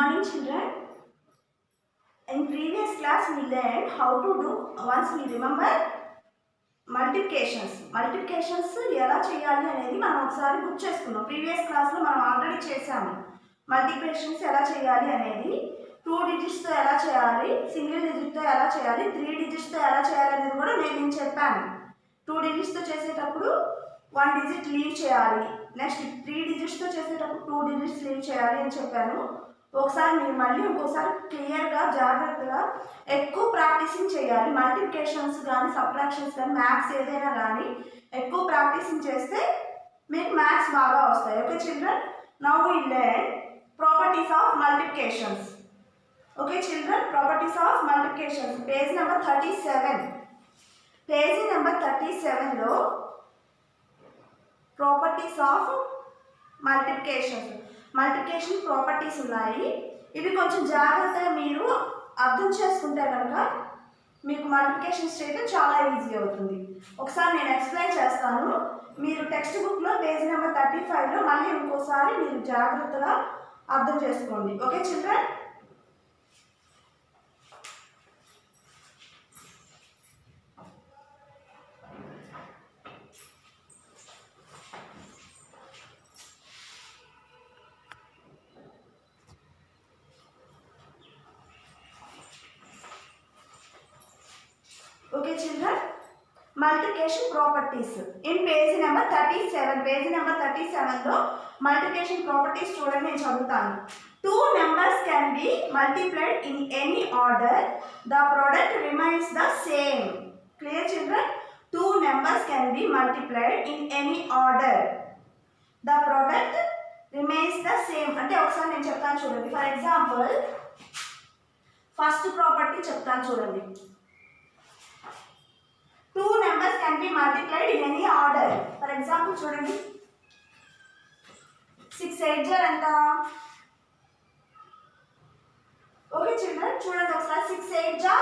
morning, children. In previous class we learned how to do, once we remember, multiplications ఎలా చేయాలి అనేది మనం ఒకసారి గుర్తు చేసుకున్నాం. ప్రీవియస్ క్లాస్లో మనం ఆల్రెడీ చేసాము. మల్టిప్లికేషన్స్ ఎలా చేయాలి అనేది 2 డిజిట్స్తో ఎలా చేయాలి, సింగిల్ డిజిట్తో ఎలా చేయాలి, 3 డిజిట్స్తో ఎలా చేయాలి అనేది కూడా నేను చెప్పాను. 2 డిజిట్స్తో చేసేటప్పుడు 1 డిజిట్ లీవ్ చేయాలి, నెక్స్ట్ 3 డిజిట్స్తో చేసేటప్పుడు 2 డిజిట్స్ లీవ్ చేయాలి అని చెప్పాను. ఒకసారి మీరు మళ్ళీ ఇంకోసారి క్లియర్గా జాగ్రత్తగా ఎక్కువ ప్రాక్టీసింగ్ చేయాలి. మల్టిప్లికేషన్స్ కానీ సబ్ట్రాక్షన్స్ కానీ మ్యాథ్స్ ఏదైనా కానీ ఎక్కువ ప్రాక్టీసింగ్ చేస్తే మీకు మ్యాథ్స్ బాగా వస్తాయి. Okay children, now we learn properties of multiplications. Okay children, properties of multiplications page number 37. Page number 37లో ప్రాపర్టీస్ ఆఫ్ మల్టిప్లికేషన్ ప్రాపర్టీస్ ఉన్నాయి. ఇవి కొంచెం జాగ్రత్తగా మీరు అర్థం చేసుకుంటే కనుక మీకు మల్టిప్లికేషన్ చేయడం చాలా ఈజీ అవుతుంది. ఒకసారి నేను ఎక్స్ప్లెయిన్ చేస్తాను. మీరు టెక్స్ట్ బుక్లో పేజ్ నెంబర్ 35లో మళ్ళీ ఇంకోసారి మీరు జాగ్రత్తగా అర్థం చేసుకోండి. Okay children, okay children, multiplication properties in page number 37. Page number 37 లో multiplication properties చూడండి, నేను చదువుతాను. 2 numbers can be multiplied in any order, the product remains the same. Clear children? 2 numbers can be multiplied in any order, the product remains the same. అంటే ఒకసారి నేను చెప్తాను చూడండి. For example first property చెప్తాను చూడండి. 2 numbers can be multiplied in any order. For example చూడండి, 6 8 jar ఎంత? Okay children, చూడండి ఒకసారి 6 8 jar,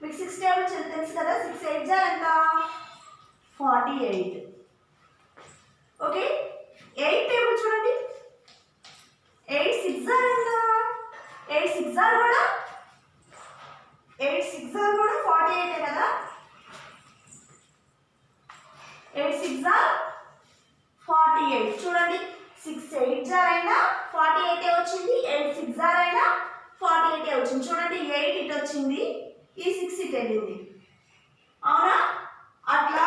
మీకు 6 టేబుల్ తెలుసు కదా, 6 8 jar ఎంత? 48. ఓకే, 8 టేబుల్ చూడండి, 8 6 jar ఎంత? 8 6 jar కూడా 48 కదా. 8 6 jar 48. చూడండి, 6 8 jar అయినా 48 వచ్చింది, 8 6 jar అయినా 48 వచ్చింది. చూడండి, 8 ఇటు వచ్చింది, ఈ 6 ఇటు వెళ్ళింది, అవునా? అట్లా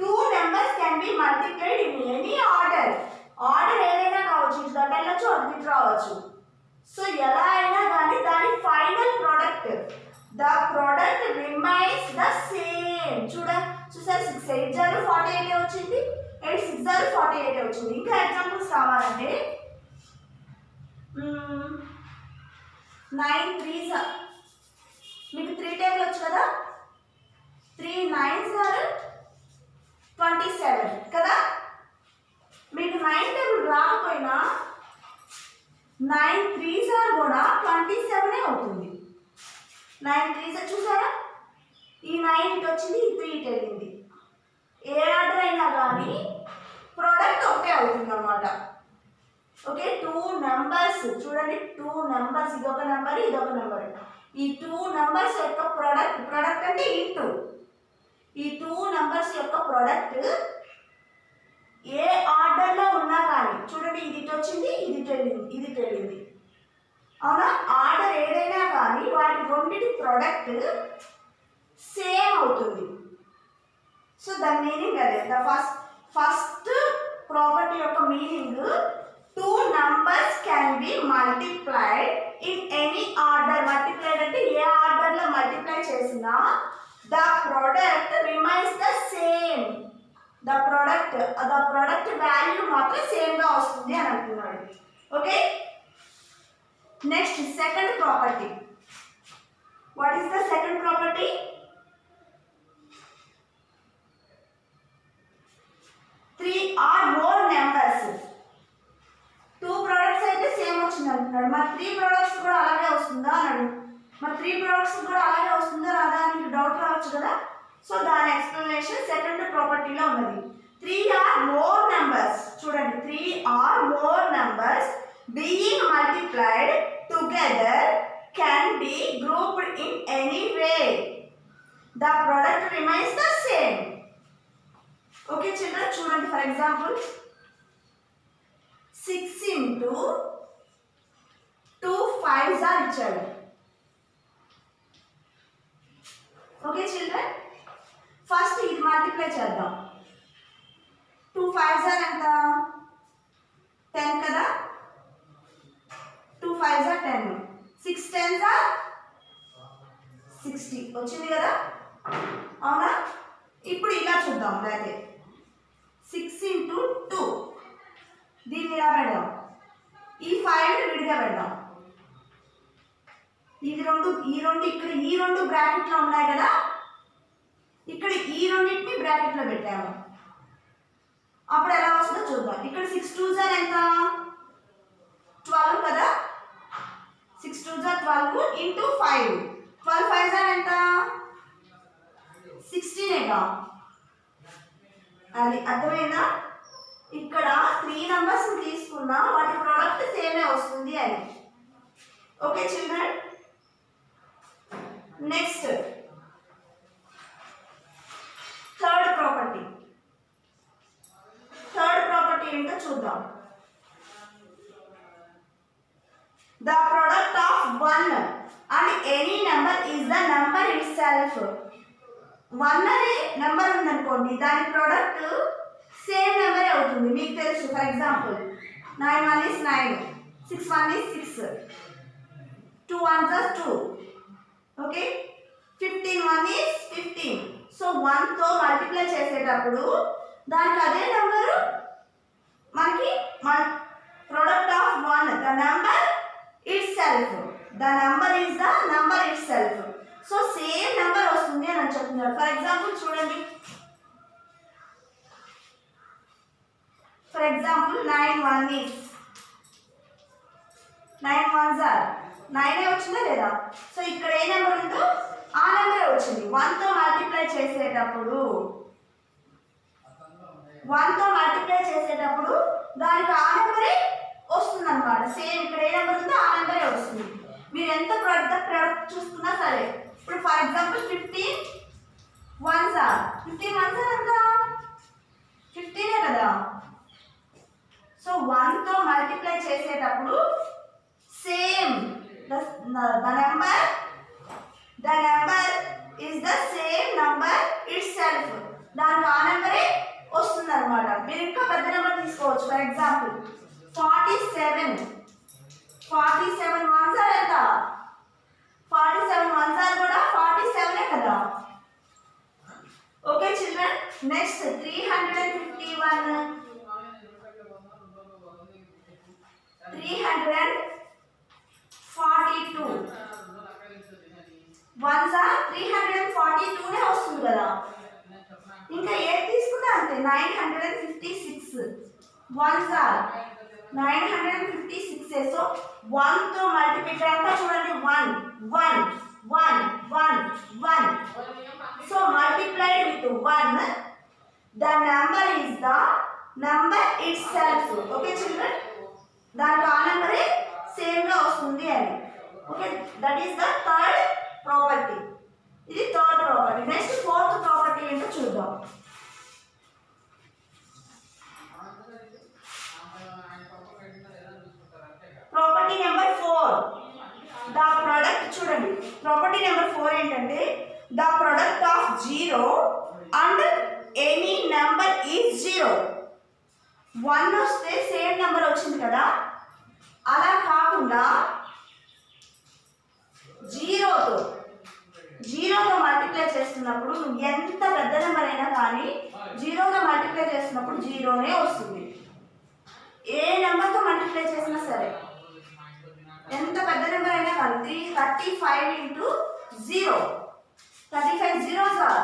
2 numbers can be multiplied in any order. Order ఏదైనా కావచ్చు, ఇటు దట్ వెళ్ళొచ్చు, అటు ఇటు రావచ్చు. సో ఎలా అయినా కానీ దాని final product, the product remains the same. చూసారు, 6 8 jar 48 వచ్చింది, 8 6 jar 48 వచ్చింది. ఇంకా ఎగ్జాంపుల్స్ కావాలంటే 9 3s, మీకు 3 టేబుల్ వచ్చు కదా, 3 9s 27 కదా. మీకు 9 టేబుల్ రాకపోయినా 9 3s కూడా 27 అవుతుంది. 9 3s చూసారా, ఈ 9 ఇటు వచ్చింది, ఈ 3 ఇటు వెళ్ళింది. ఏ ఆర్డర్ అయినా కానీ ప్రోడక్ట్ ఒకటే అవుతుంది అన్నమాట. ఓకే, 2 numbers చూడండి, 2 numbers, ఇదొక నెంబర్ ఇదొక నెంబర్. ఈ 2 numbers యొక్క ప్రోడక్ట్ అంటే ఇంటూ, ఈ 2 numbers యొక్క ప్రోడక్ట్ ఏ ఆర్డర్లో ఉన్నా కానీ చూడండి, ఇది ఇటు వచ్చింది, ఇది ఇటు వెళ్ళింది, అవునా? ఆర్డర్ ఏదైనా కానీ వాటి రెండింటి ప్రోడక్ట్ సేమ్ అవుతుంది. సో దాని మీనింగ్ అదే. ద ఫస్ట్ ప్రాపర్టీ యొక్క meaning 2 numbers can be multiplied in any order. Multiplied అంటే ఏ ఆర్డర్లో మల్టిప్లై చేసినా the product remains the same. The product value మాత్రం సేమ్గా వస్తుంది అని అంటున్నాడు. Okay, next second property. What is the second property? 3 or more numbers. 2 products అయితే same వచ్చింది అంటున్నాడు. మరి 3 products కూడా అలాగే వస్తుందా అన్నాడు. మరి 3 products కూడా అలాగే వస్తుందా రాదా అని మీకు డౌట్ రావచ్చు కదా. సో దాని ఎక్స్ప్లెనేషన్ సెకండ్ ప్రాపర్టీలో ఉన్నది. 3 or more numbers, చూడండి, 3 or more numbers being multiplied together can be grouped in any way. The product remains the same. Okay children, చూడండి for example 6 into 2 5s are ఇచ్చాడు. Okay children, first ఇది multiply చేద్దాం. 2 5s are ఎంత 10 కదా, 2 5s are 10, 6 10s are 60 వచ్చింది కదా, అవునా? ఇప్పుడు ఇలా చూద్దాం. అయితే 6 into 2 దీన్ని ఇలా పెడదాం, ఈ 5 విడిగా పెడదాం. ఈ రెండు ఇక్కడ ఈ రెండు బ్రాకెట్లో ఉన్నాయి కదా, ఇక్కడ ఈ రెండింటిని బ్రాకెట్లో పెట్టాము. అప్పుడు ఎలా వస్తుందో చూద్దాం. ఇక్కడ 6 2s are ఎంత 12 కదా, 6 2s are 12 into 5, 12 5s are ఎంత 16 అది అర్థమైందా? ఇక్కడ 3 నంబర్స్ తీసుకున్నా వాటి ప్రోడక్ట్ సేమే వస్తుంది అని. Okay children, next third property ఏంటో చూద్దాం. The product of 1 and any number is the number itself. 1 అనే నెంబర్ ఉందనుకోండి, దాని ప్రోడక్ట్ సేమ్ నెంబరే అవుతుంది. మీకు తెలుసు, for example 9 1 is 9, 6 1 is 6, 2 1s are 2, okay, 15 1 is 15. So 1తో మల్టిప్లై చేసేటప్పుడు దానికి అదే నెంబరు మనకి product of 1 the number itself, the number is the number itself. So same number వస్తుంది అని చెప్తున్నారు. ఫర్ ఎగ్జాంపుల్ చూడండి, for example 9 1 is 9 1s are 9 వచ్చిందా లేదా? సో ఇక్కడ ఏ నెంబర్ ఉందో ఆ నెంబరే వచ్చింది. 1తో మల్టిప్లై చేసేటప్పుడు దానికి ఆ నెంబరే వస్తుంది అనమాట. సేమ్ ఇక్కడ ఏ నెంబర్ ఉందో ఆ నెంబరే వస్తుంది. మీరు ఎంత ప్రోడక్ట్ చూసుకున్నా సరే. ఇప్పుడు ఫర్ ఎగ్జాంపుల్ 15 1s are ఎంత 15 కదా. సో 1తో మల్టిప్లై చేసేటప్పుడు same the number is the same number itself, దానికి ఆ నెంబరే వస్తుంది అనమాట. మీరు ఇంకా పెద్ద నెంబర్ తీసుకోవచ్చు. ఫర్ ఎగ్జాంపుల్ 47 1s are ఎంత 47 1s are కూడా 47 కదా. Okay children, next 351 342 1s are 342 నే వస్తుంది కదా. ఇంకా ఏది తీసుకున్నా అంతే 956 1s are 956. సో 1తో మల్టిప్లై అంతా చూడండి 1 1 1 1 1. So multiplied with 1 the number is the number itself. Okay children, దానికి ఆ నెంబరే సేమ్ గా వస్తుంది అని. Okay, that is the third property. ఇది third property. Next fourth property ఏంటో చూద్దాం. Property number 4, the product. చూడండి, ప్రాపర్టీ నెంబర్ 4 ఏంటంటే the product of 0 and any number is 0. 1 వస్తే సేమ్ నెంబర్ వచ్చింది కదా, అలా కాకుండా 0తో మల్టిప్లై చేస్తున్నప్పుడు నువ్వు ఎంత పెద్ద నెంబర్ అయినా కానీ 0తో మల్టిప్లై చేస్తున్నప్పుడు 0నే వస్తుంది. ఏ నెంబర్తో మల్టిప్లై చేసినా సరే, ఎంత పెద్ద నెంబర్ అయినా కానీ 35 into 0, 35 zeros are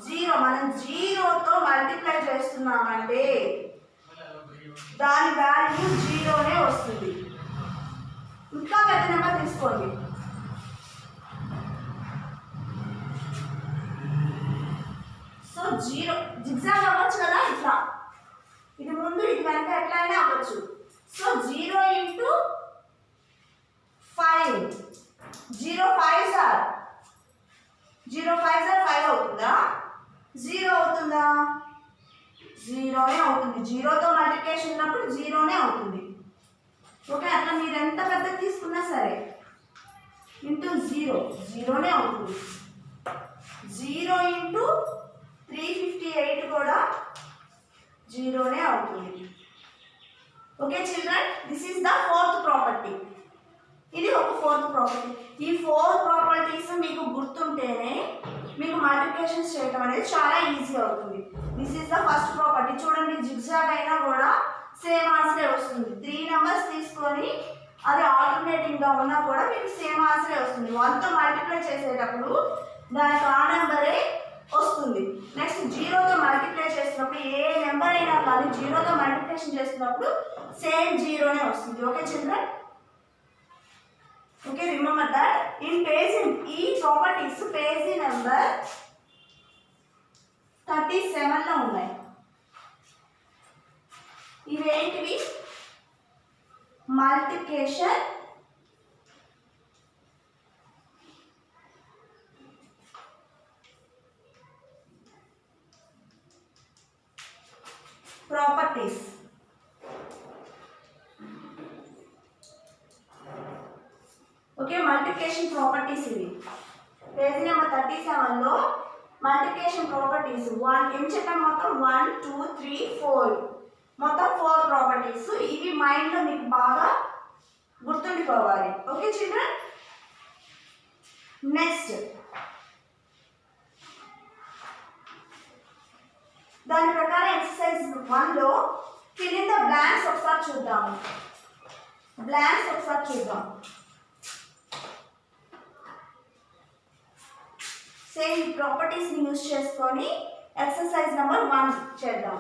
0. మనం 0తో మల్టిప్లై చేస్తున్నామంటే దాని వాల్యూ 0నే వస్తుంది. ఇంకా పెద్ద నెంబర్ తీసుకోండి, సో 0 జిగ్జాగ్ అవ్వచ్చు కదా, ఇట్లా ఇది ముందు ఇది వెనక ఎట్లా అయినా అవ్వచ్చు. So 0 into 0 5s are 0 5s are 5 అవుతుందా? 0 అవుతుందా? 0నే అవుతుంది. 0తో మల్టిప్లికేషన్ ఉన్నప్పుడు 0నే అవుతుంది. ఓకే, అట్లా మీరు ఎంత పెద్దది తీసుకున్నా సరే ఇంటూ 0నే అవుతుంది. 0 ఇంటూ 358 కూడా 0నే అవుతుంది. Okay children, this is the fourth property. ఇది ఒక ఫోర్త్ ప్రాపర్టీ. ఈ 4 ప్రాపర్టీస్ మీకు గుర్తుంటేనే మీకు మల్టిప్లికేషన్స్ చేయడం అనేది చాలా ఈజీ అవుతుంది. This is the first property. చూడండి, జిగ్జాగ్ అయినా కూడా సేమ్ ఆన్సరే వస్తుంది. 3 నెంబర్స్ తీసుకొని అది ఆల్టర్నేటింగ్గా ఉన్నా కూడా మీకు సేమ్ ఆన్సరే వస్తుంది. 1తో మల్టిప్లై చేసేటప్పుడు దానికి ఆ నెంబరే వస్తుంది. నెక్స్ట్ 0తో మల్టిప్లై చేసినప్పుడు ఏ నెంబర్ అయినా కానీ 0తో మల్టిప్లికేషన్ చేసినప్పుడు సేమ్ 0నే వస్తుంది. Okay children, okay remember that in page ఈ ప్రాపర్టీస్ పేజీ నెంబర్ 37లో ఉన్నాయి. ఇవేంటివి? Multiplication, properties. Okay, multiplication properties ఇవి. పేజీ నెంబర్ 37లో మల్టిప్లికేషన్ ప్రాపర్టీస్ ఏం చెప్పాం? మొత్తం 1 2 3 4 మొత్తం 4 ప్రాపర్టీస్. ఇవి మైండ్లో మీకు బాగా గుర్తుండిపోవాలి. ఓకే చిల్డ్రన్, నెక్స్ట్ దాని ప్రకారం ఎక్సర్సైజ్ 1లో ఫిల్ ఇన్ ద బ్లాంక్స్ ఒకసారి చూద్దాము. బ్లాంక్స్ ఒకసారి చూద్దాం. సేమ్ ప్రాపర్టీస్ని యూజ్ చేసుకొని ఎక్సర్సైజ్ నెంబర్ 1 చేద్దాం.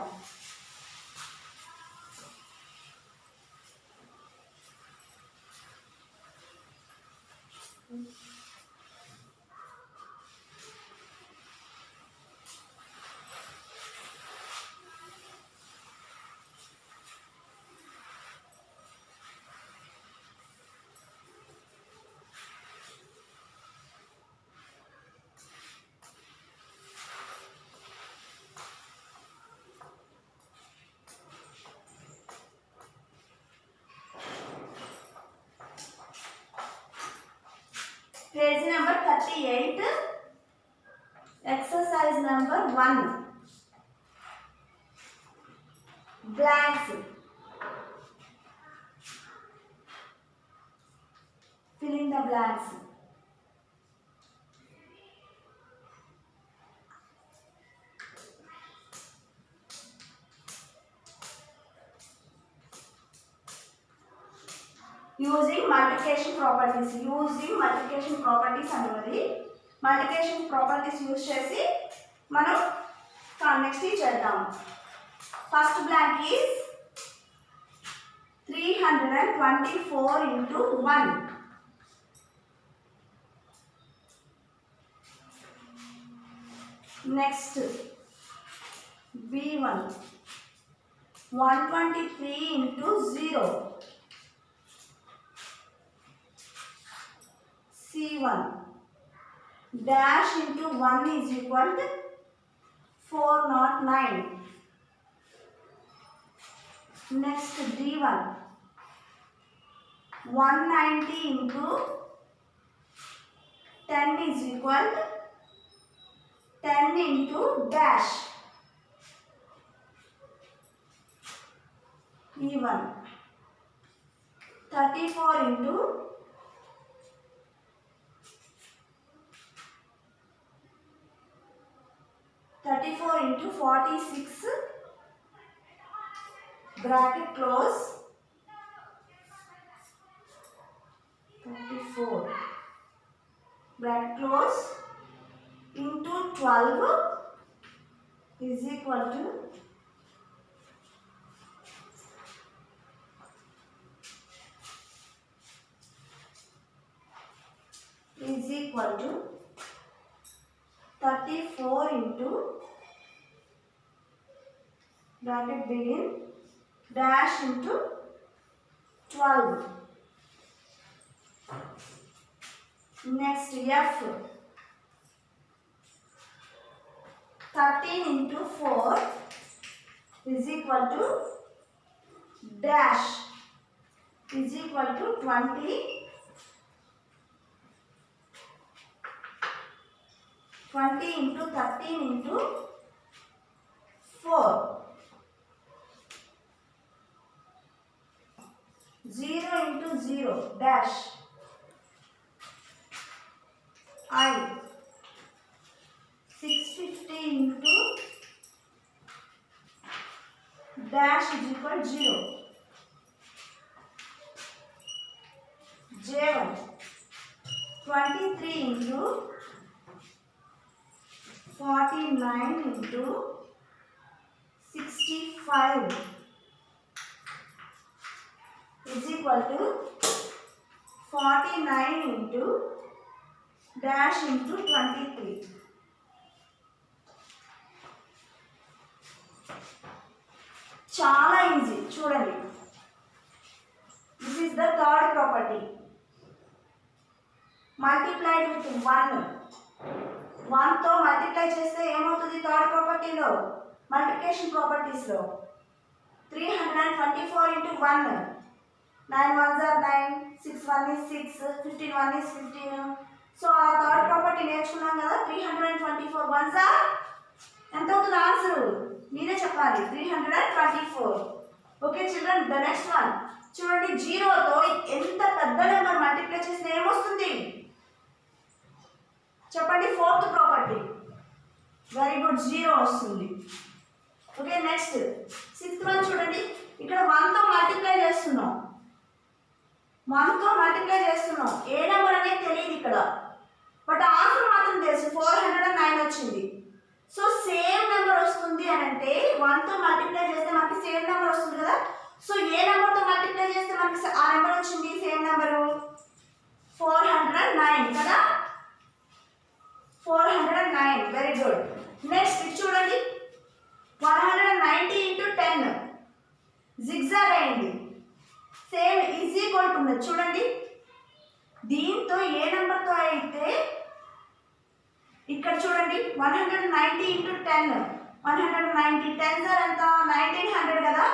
Page number 38 exercise number 1 blanks. fill in the blanks. Using multiplication properties. Using multiplication properties అనేది multiplication properties యూజ్ చేసి మనం నెక్స్ట్ చేద్దాం. First blank is 324 into 1. Next B1 123 into 0. C1 dash into 1 is equal to 409. Next D1 190 into 10 is equal to 10 into dash. E1 34 into 46 bracket close 34 bracket close into 12 is equal to is equal to 34 into bracket begin dash into 12. Next F 13 into 4 is equal to dash is equal to 20. 20 into 13 into 4. 0 into 0 dash I 650 into dash is equal to 0. J1 23 into 49 into 65 is equal to 49 into dash into 23. చాలా easy చూడండి. This is the third property. Multiplied with 1. 1తో multiply చేస్తే ఏమవుతుంది? Third ప్రాపర్టీలో multiplication ప్రాపర్టీస్లో 324 into 1. 9 1s are 9, 6 1 is 6, 15 1 is 15. So ఆ third property నేర్చుకున్నాం కదా. 324 1s are ఎంత అవుతుంది ఆన్సర్? మీరే చెప్పాలి. 324. Okay children, the next one చూడండి. 0తో ఎంత పెద్ద నెంబర్ మల్టిప్లై చేస్తే ఏమొస్తుంది చెప్పండి? Fourth property. వెరీ గుడ్, 0 వస్తుంది. ఓకే నెక్స్ట్ 6th వన్ చూడండి. ఇక్కడ 1తో మల్టిప్లై చేస్తున్నాం. 1తో మల్టిప్లై చేస్తున్నాం. ఏ నెంబర్ అనేది తెలియదు ఇక్కడ, బట్ ఆన్సర్ మాత్రం తెలుసు. 409 వచ్చింది. సో సేమ్ నెంబర్ వస్తుంది అని అంటే 1తో మల్టిప్లై చేస్తే మనకి సేమ్ నెంబర్ వస్తుంది కదా. సో ఏ నెంబర్తో మల్టిప్లై చేస్తే మనకి ఆ నెంబర్ వచ్చింది? సేమ్ నెంబరు 409 కదా. 409. Very good. నెక్స్ట్ ఇది చూడండి. 190 into 10 జిగ్జాగ్ అయింది. సేమ్ ఈజ్ ఈక్వల్ టు ఉంది చూడండి. దీంతో ఏ నెంబర్తో అయితే ఇక్కడ చూడండి 190 into 10. 190 10s are ఎంత? 1900 కదా.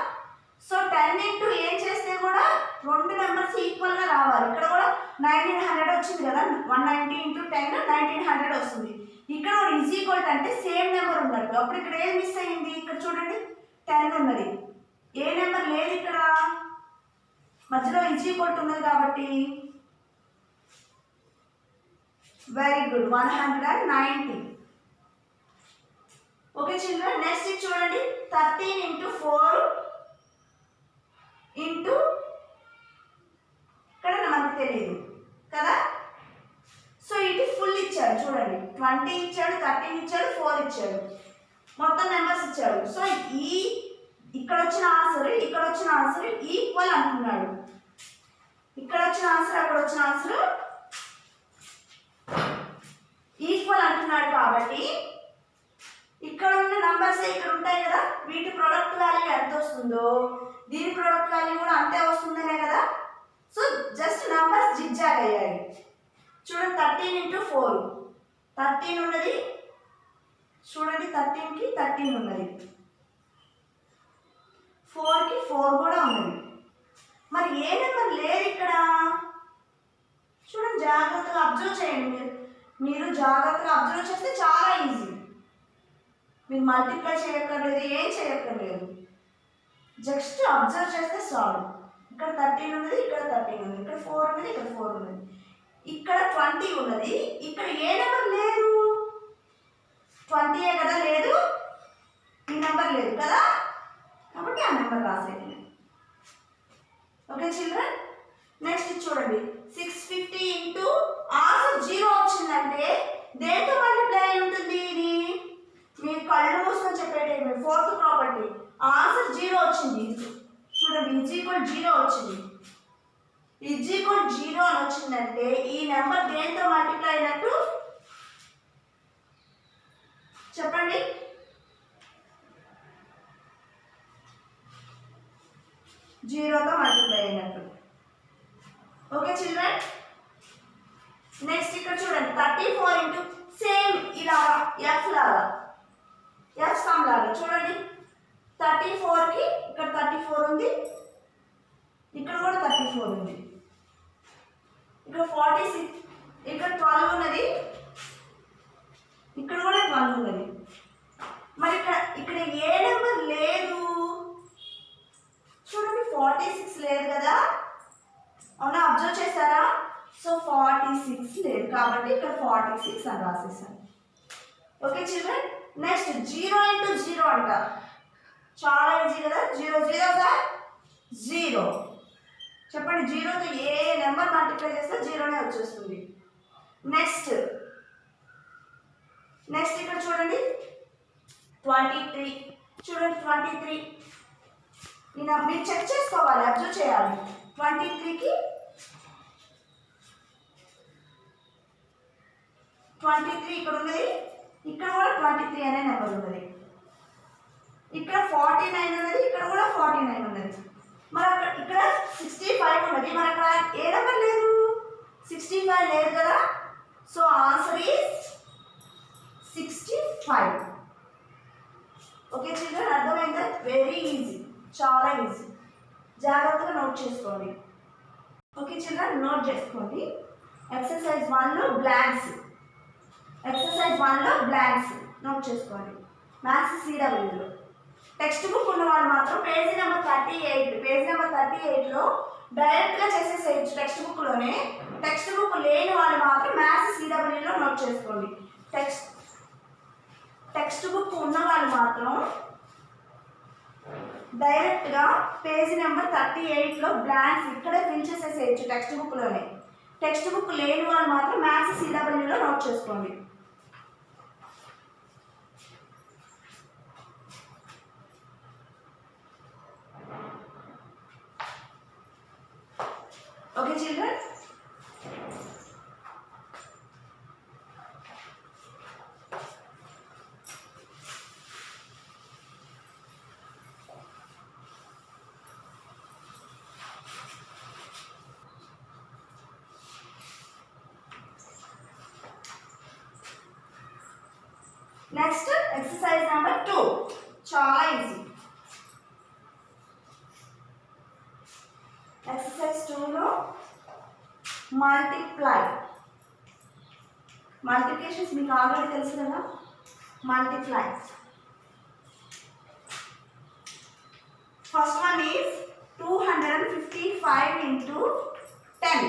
సో 10 into ఏం చేస్తే కూడా రెండు నెంబర్స్ ఈక్వల్గా రావాలి. ఇక్కడ కూడా 1900 వచ్చింది కదా. 190 into 10 1900 వస్తుంది. ఇక్కడ కూడా ఈజ్ ఈక్వల్ అంటే సేమ్ నెంబర్ ఉన్నట్టు. అప్పుడు ఇక్కడ ఏం మిస్ అయింది? ఇక్కడ చూడండి 10 ఉన్నది. ఏ నెంబర్ లేదు ఇక్కడ, మధ్యలో ఈజ్ ఈక్వల్ ఉన్నది కాబట్టి very good 190. Okay children, next చూడండి. 13 into 4 into ఇక్కడ మనకు తెలియదు కదా. సో ఇది ఫుల్ ఇచ్చాడు చూడండి. 20 ఇచ్చాడు, 13 ఇచ్చాడు, 4 ఇచ్చాడు, మొత్తం నెంబర్స్ ఇచ్చాడు. సో ఈ ఇక్కడ వచ్చిన ఆన్సర్ ఇక్కడ వచ్చిన ఆన్సర్ ఈక్వల్ అంటున్నాడు. ఇక్కడ వచ్చిన ఆన్సర్ అక్కడ వచ్చిన ఆన్సర్ ఈక్వల్ అంటున్నాడు. కాబట్టి ఇక్కడ ఉన్న నంబర్స్ ఇక్కడ ఉంటాయి కదా, వీటి ప్రొడక్ట్ వాల్యూ ఎంత వస్తుందో దీని ప్రొడక్ట్ వాల్యూ కూడా అంతే వస్తుందనే కదా. సో జస్ట్ నంబర్స్ జిగ్జాగ్ అయ్యాయి చూడండి. 13 into 4 13 ఉన్నది చూడండి. 13కి 13 ఉన్నది, 4కి 4 కూడా ఉన్నది. మరి ఏ నెంబర్ లేదు ఇక్కడ చూడండి. జాగ్రత్తగా అబ్జర్వ్ చేయండి. మీరు జాగ్రత్తగా అబ్జర్వ్ చేస్తే చాలా ఈజీ. మీరు మల్టిప్లై చేయక్కర్లేదు, ఏం చేయక్కర్లేదు, జస్ట్ అబ్జర్వ్ చేస్తే చాలు. ఇక్కడ 13 ఉన్నది, ఇక్కడ 13 ఉన్నది, ఇక్కడ 4 ఉన్నది, ఇక్కడ 4 ఉన్నది, ఇక్కడ 20 ఉన్నది. ఇక్కడ ఏ నెంబర్ లేదు? 20 కదా లేదు, ఈ నెంబర్ లేదు కదా, కాబట్టి ఆ నెంబర్ రాసేయండి. ఓకే చిల్డ్రన్, నెక్స్ట్ చూడండి. 650 into ఆన్సర్ 0 వచ్చిందంటే దేంతో మల్టిప్లై అయి ఉంటుంది? ఇది మీరు కళ్ళు మూసుకొని చెప్పేటప్పుడు ఫోర్త్ ప్రాపర్టీ. ఆన్సర్ 0 వచ్చింది చూడండి. ఈజ్ ఈక్వల్ 0 వచ్చింది. ఈజ్ ఈక్వల్ 0 అని వచ్చిందంటే ఈ నెంబర్ దేంతో మల్టిప్లై అయినట్టు చెప్పండి. జీరోతో మల్టిప్లై అయినట్టు. ఓకే చిల్డ్రన్, నెక్స్ట్ ఇక్కడ చూడండి 34 ఇంటూ సేమ్ ఇలా ఎఫ్ లాగా ఎఫ్ సమ్ లాగా చూడండి 34 కి ఇక్కడ 34 ఉంది, ఇక్కడ కూడా 34 ఉంది, ఇక్కడ 46, ఇక్కడ 12 ఉన్నది, ఇక్కడ కూడా 12 ఉన్నది. మరి ఇక్కడ ఏ నెంబర్ లేదు చూడండి, 46 లేదు కదా, అవునా? అబ్జర్వ్ చేశారా? సో 46 లేదు కాబట్టి ఇక్కడ 46 అని రాసేసాను. ఓకే చిల్డ్రన్, నెక్స్ట్ 0 ఇంటూ 0 అంట, చాలా ఈజీ కదా. 0 0 0 చెప్పండి, 0తో ఏ నెంబర్ మల్టిప్లై చేస్తే 0నే వచ్చేస్తుంది. నెక్స్ట్ ఇక్కడ చూడండి 23, చూడండి 23 మీరు చెక్ చేసుకోవాలి, అబ్జర్వ్ చేయాలి. 23కి 23 ఇక్కడ ఉన్నది, ఇక్కడ కూడా 23 అనే నెంబర్ ఉన్నది, ఇక్కడ 49 ఉన్నది, ఇక్కడ కూడా 49 ఉన్నది. మరి ఇక్కడ 65 ఉన్నది, మరి అక్కడ ఏ నెంబర్ లేదు, 65 లేదు కదా. So answer is 65. Okay children, అర్థమైందా? వెరీ ఈజీ, చాలా ఈజీ, జాగ్రత్తగా నోట్ చేసుకోండి. ఓకే చిల్డ్రన్, నోట్ చేసుకోండి. ఎక్సర్సైజ్ 1లో బ్లాంక్స్, ఎక్సర్సైజ్ 1లో బ్లాంక్స్ నోట్ చేసుకోండి. మ్యాథ్స్ CWలో టెక్స్ట్ బుక్ ఉన్నవాళ్ళు మాత్రం పేజీ నెంబర్ 38లో డైరెక్ట్గా చేసేసేయచ్చు టెక్స్ట్ బుక్లోనే. టెక్స్ట్ బుక్ లేని వాళ్ళు మాత్రం మ్యాథ్స్ CWలో నోట్ చేసుకోండి. టెక్స్ట్ బుక్ ఉన్నవాళ్ళు మాత్రం డైరెక్ట్గా పేజీ నెంబర్ 38లో బ్లాంక్స్ ఇక్కడే ఫిల్ చేసేసేయచ్చు టెక్స్ట్ బుక్లోనే. టెక్స్ట్ బుక్ లేని వాళ్ళు మాత్రం మ్యాథ్స్ CWలో నోట్ చేసుకోండి. Okay children, next exercise number 2 చాలా ఈజీ. ఎక్సర్సైజ్ 2లో మల్టిప్లికేషన్స్ మీకు ఆల్రెడీ తెలుసు కదా. Multiply, first one is 255 into 10.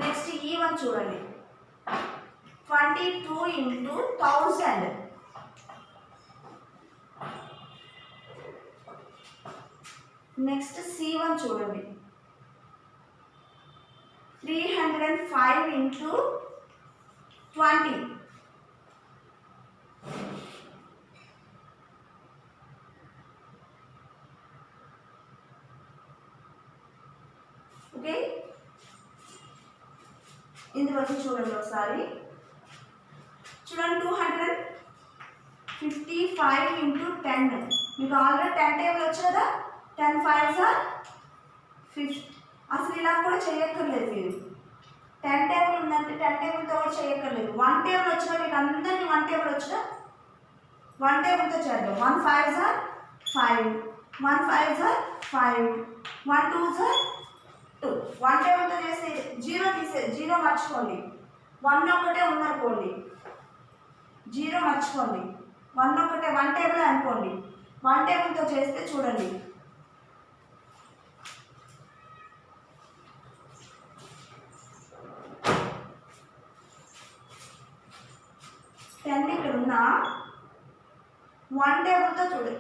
Next ఈ వన్ చూడండి 22 ఇంటూ 1000. నెక్స్ట్ C1 చూడండి 305 ఇంటూ 20. ఓకే, ఇందులోకి చూడండి ఒకసారి. చూడండి 255 ఇంటూ 10, మీకు ఆల్రెడీ 10 టేబుల్ వచ్చు కదా. 10 5s are 50. అసలు ఇలా కూడా చేయక్కర్లేదు మీరు. 10 టేబుల్ ఉందంటే 10 టేబుల్తో కూడా చేయక్కర్లేదు. 1 టేబుల్ వచ్చినా మీకు అందరికీ 1 టేబుల్ వచ్చినా 1 టేబుల్తో చేద్దాం. 1 5s are 5, 1 5s are 5, 1 2s are 2. 1 టేబుల్తో చేస్తే 0 మర్చిపోండి. 1 ఒక్కటే ఉందనుకోండి, 0 మర్చిపోండి. 1 ఒక్కటే 1 టేబుల్ అనుకోండి. 1 టేబుల్తో చేస్తే చూడండి 10 ఇక్కడ ఉన్న 1 టేబుల్తో చూడండి.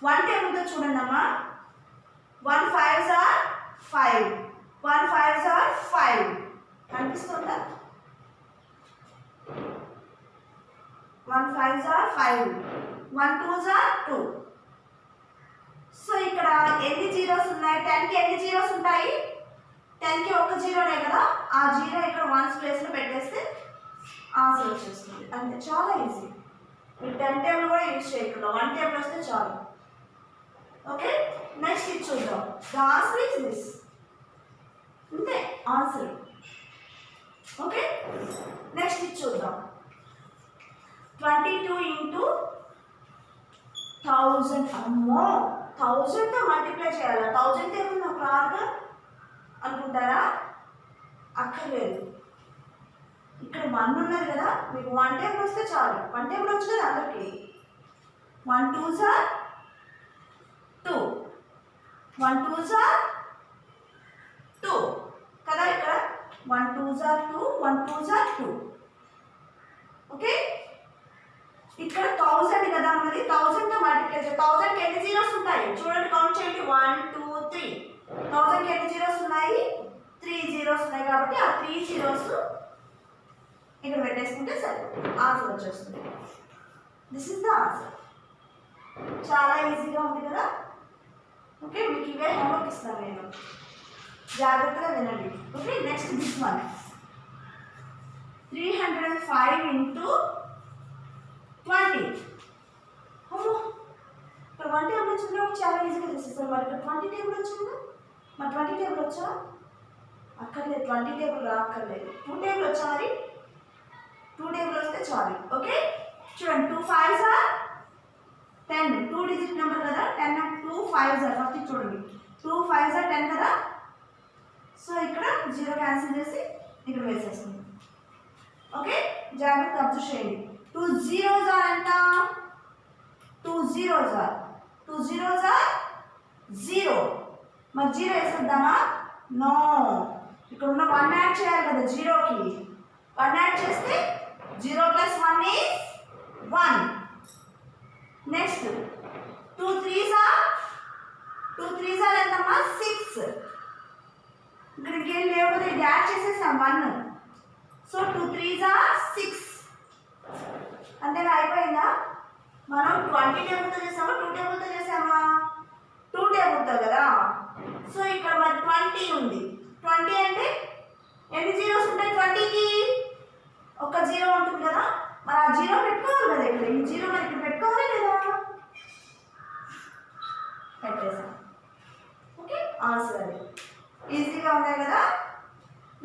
వన్ టేబుల్తో చూడండి అమ్మా. 1 5s are 5, 1 5s are 5 కనిపిస్తుందా? 1 5s are 5. 1 2s are 2. So ఇక్కడ ఎన్ని జీరోస్ ఉన్నాయి? 10కి ఎన్ని జీరోస్ ఉంటాయి? 10కి ఒక జీరోనే కదా, ఆ జీరో ఇక్కడ వన్స్ ప్లేస్లో పెట్టేస్తే ఆన్సర్ వచ్చేస్తుంది. అంతే, చాలా ఈజీ. మీరు 10 టేబుల్ కూడా యూజ్ చేయకుండా 1 టేబుల్ వస్తే చాలు. ఓకే, నెక్స్ట్ ఇది చూద్దాం. The answer is this. అంతే ఆన్సర్. ఓకే, నెక్స్ట్ ఇది చూద్దాం. 22 ఇంటూ 1000. అమ్మో, 1000తో మల్టిప్లై చేయాలా? 1000 టేబుల్ నాకు రాదుగా అనుకుంటారా? అక్కర్లేదు. ఇక్కడ 1 ఉన్నది కదా, మీకు 1 టేబుల్ వస్తే చాలు. 1 టేబుల్ వచ్చు కదా అందరికి. 1 2s are 2. 1 2s are 2 కదా. ఇక్కడ 1 2s are 2, 1 2s are 2. Okay, ఇక్కడ 1000 కదా ఉన్నది. 1000తో మల్టిప్లై చేయాలి. 1000కి ఎన్ని జీరోస్ ఉంటాయి చూడండి, కౌంట్ చేయండి. 1 2 3. 1000కి ఎన్ని జీరోస్ ఉన్నాయి? 3 జీరోస్ ఉన్నాయి. కాబట్టి ఆ 3 జీరోస్ ఇక్కడ పెట్టేసుకుంటే సరే ఆన్సర్ వచ్చేస్తుంది. This is the answer. చాలా ఈజీగా ఉంది కదా. ఓకే, మీకు ఇవే హోంవర్క్ ఇస్తాను నేను, జాగ్రత్తగా వినండి. Okay, next this one. 305 into 20. ఇక్కడ 1 టేబుల్ వచ్చిందో చాలా ఈజీగా చేసేస్తాను. మరి ఇక్కడ 20 టేబుల్ వచ్చిందా? మరి 20 టేబుల్ వచ్చా? అక్కర్లేదు, 20 టేబుల్ రాక్కర్లేదు. 2 టేబుల్ వచ్చా? మరి 2 టేబుల్ వస్తే చాలు. ఓకే, చూడండి. 2 5s are 10. 2 డిజిట్ నెంబర్ కదా. 10 2 5s are. ఫస్ట్ చూడండి, 2 5s are 10 కదా. సో ఇక్కడ 0 క్యాన్సిల్ చేసి ఇక్కడ వేసేస్తుంది. ఓకే, జాగ్రత్త అబ్జర్వ్ చేయండి. 2 zeros are ఎంత? 2 zeros are 0. మరి 0 వేసేద్దామా? నో, ఇక్కడ ఉన్న 1 యాడ్ చేయాలి కదా జీరోకి. 1 యాడ్ చేస్తే 0 + 1 is 1. నెక్స్ట్ 2 3s are ఎంతమ్మా? 6. ఇక్కడ ఇంకేం లేవు కదా, ఇది యాడ్ చేసేసాం 1. So 2 3s are 6. అంతేనా, అయిపోయిందా? మనం 20 టేబుల్తో చేసామా 2 టేబుల్తో చేసామా? 2 టేబుల్తో కదా. సో ఇక్కడ మరి 20 ఉంది. 20 అంటే ఎన్ని జీరోస్ ఉంటాయి? 20కి ఒక జీరో ఉంటుంది కదా. మరి ఆ జీరో పెట్టుకోవాలి కదా ఇక్కడ. ఈ జీరో మరి ఇక్కడ పెట్టుకోవాలి లేదా? పెట్టేసాం. ఓకే, ఆన్సర్ అది. ఈజీగా ఉన్నాయి కదా.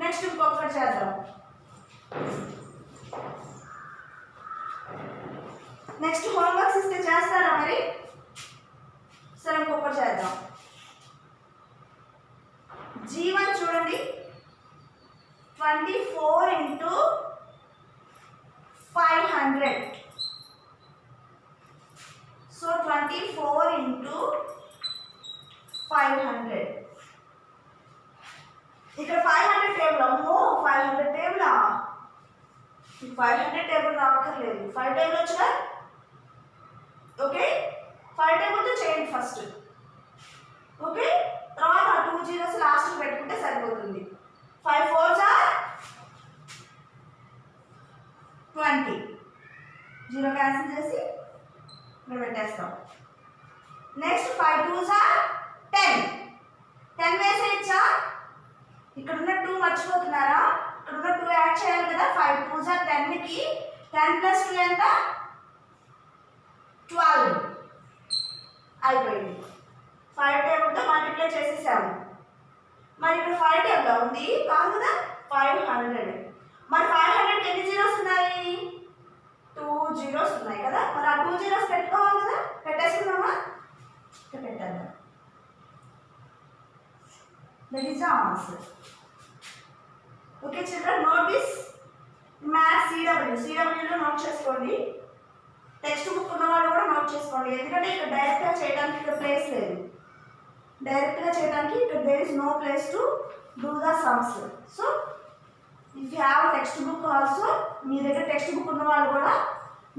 నెక్స్ట్ ఇంకొకటి చేద్దాం. నెక్స్ట్ హోంవర్క్స్ ఇస్తే చేస్తారా మరి? సరే, ఇంకొకటి చేద్దాం. G1 చూడండి. 24 ఇంటూ 500. So 24 into 500. ఇక్కడ 500 టేబుల్. అమ్మో, 500 టేబులా? 500 టేబుల్ రాక్కర్లేదు. 5 టేబుల్ వచ్చా? ఓకే, 5 టేబుల్తో చేయండి ఫస్ట్. ఓకే, తర్వాత 2 జీరోస్ లాస్ట్ పెట్టుకుంటే సరిపోతుంది. 5 4s are 20. 0 క్యాన్సిల్ చేసి ఇక్కడ పెట్టేస్తాం. Next 5 2s are 10. 10 వేసేయచ్చా? ఇక్కడ ఉన్న 2 మర్చిపోతున్నారా? ఇక్కడ ఉన్న 2 యాడ్ చేయాలి కదా. 5 2s are 10కి 10 + 2 ఎంత? 12. అయిపోయింది. 5 టేబుల్తో మల్టిప్లై చేసేసాము. మరి ఇక్కడ 5 టేబుల్ ఉంది కాదు కదా. 500. మరి 500కి ఎన్ని జీరోస్ ఉన్నాయి? 2 జీరోస్ ఉన్నాయి కదా. మరి ఆ 2 జీరోస్ పెట్టుకోవాలి కదా. పెట్టేసుకుందామా? పెట్టేద్దాం. That is the answer. Okay children, note this. Maths సిడబ్ల్యూలో నోట్ చేసుకోండి. టెక్స్ట్ బుక్ ఉన్న వాళ్ళు కూడా నోట్ చేసుకోండి. ఎందుకంటే ఇక్కడ డైరెక్ట్గా చేయడానికి ఇక్కడ ప్లేస్ లేదు. డైరెక్ట్గా చేయడానికి ఇక్కడ there is no place to do the sums. So if you have textbook also, మీ దగ్గర టెక్స్ట్ బుక్ ఉన్న వాళ్ళు కూడా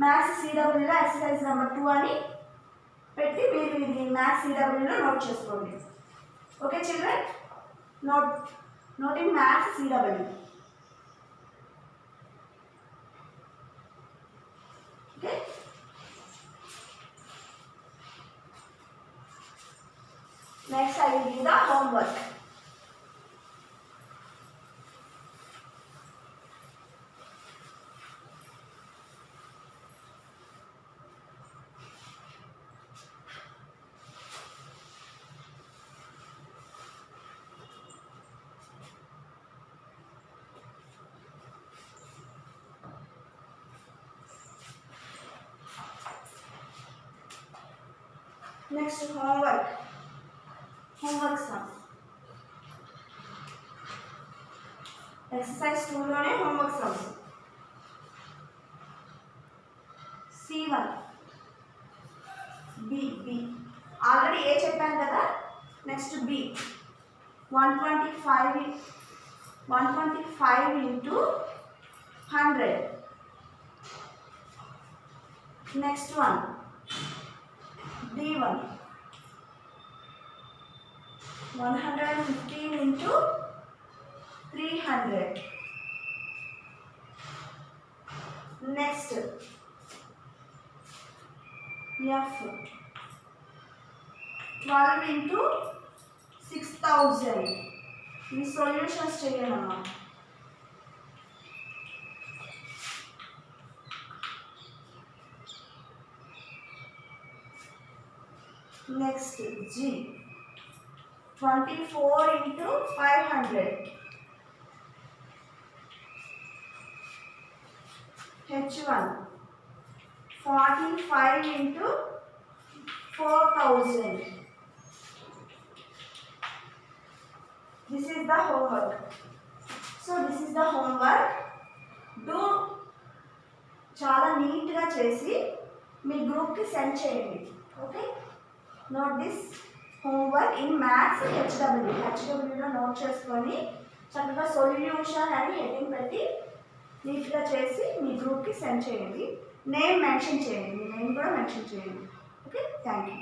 మ్యాథ్స్ సిడబ్ల్యూలో ఎక్సర్సైజ్ నెంబర్ 2 అని పెట్టి మీరు ఇది మ్యాథ్స్ సిడబ్ల్యూలో నోట్ చేసుకోండి. Okay children, note in maths CW. Okay, next homework sum. Exercise 2లోనే homework sums. C1 B already A చెప్పాను కదా. Next B 125 into 100. Next one D1 115 into 300. Next F 12 into 6000. ఈ సొల్యూషన్స్ చేయాలమ్మా. Next G 24 into 500. H1 45 into 4000. This is the homework. So this is the homework. Do చాలా నీట్గా చేసి మీ గ్రూప్కి send చేయండి. Okay, note this homework in maths హెచ్డబ్ల్యూలో note చేసుకొని చక్కగా సొల్యూషన్ అని హెడ్డింగ్ పెట్టి నీట్గా చేసి మీ గ్రూప్కి సెండ్ చేయండి. నేమ్ మెన్షన్ చేయండి, మీ నేమ్ కూడా మెన్షన్ చేయండి. Okay, thank you.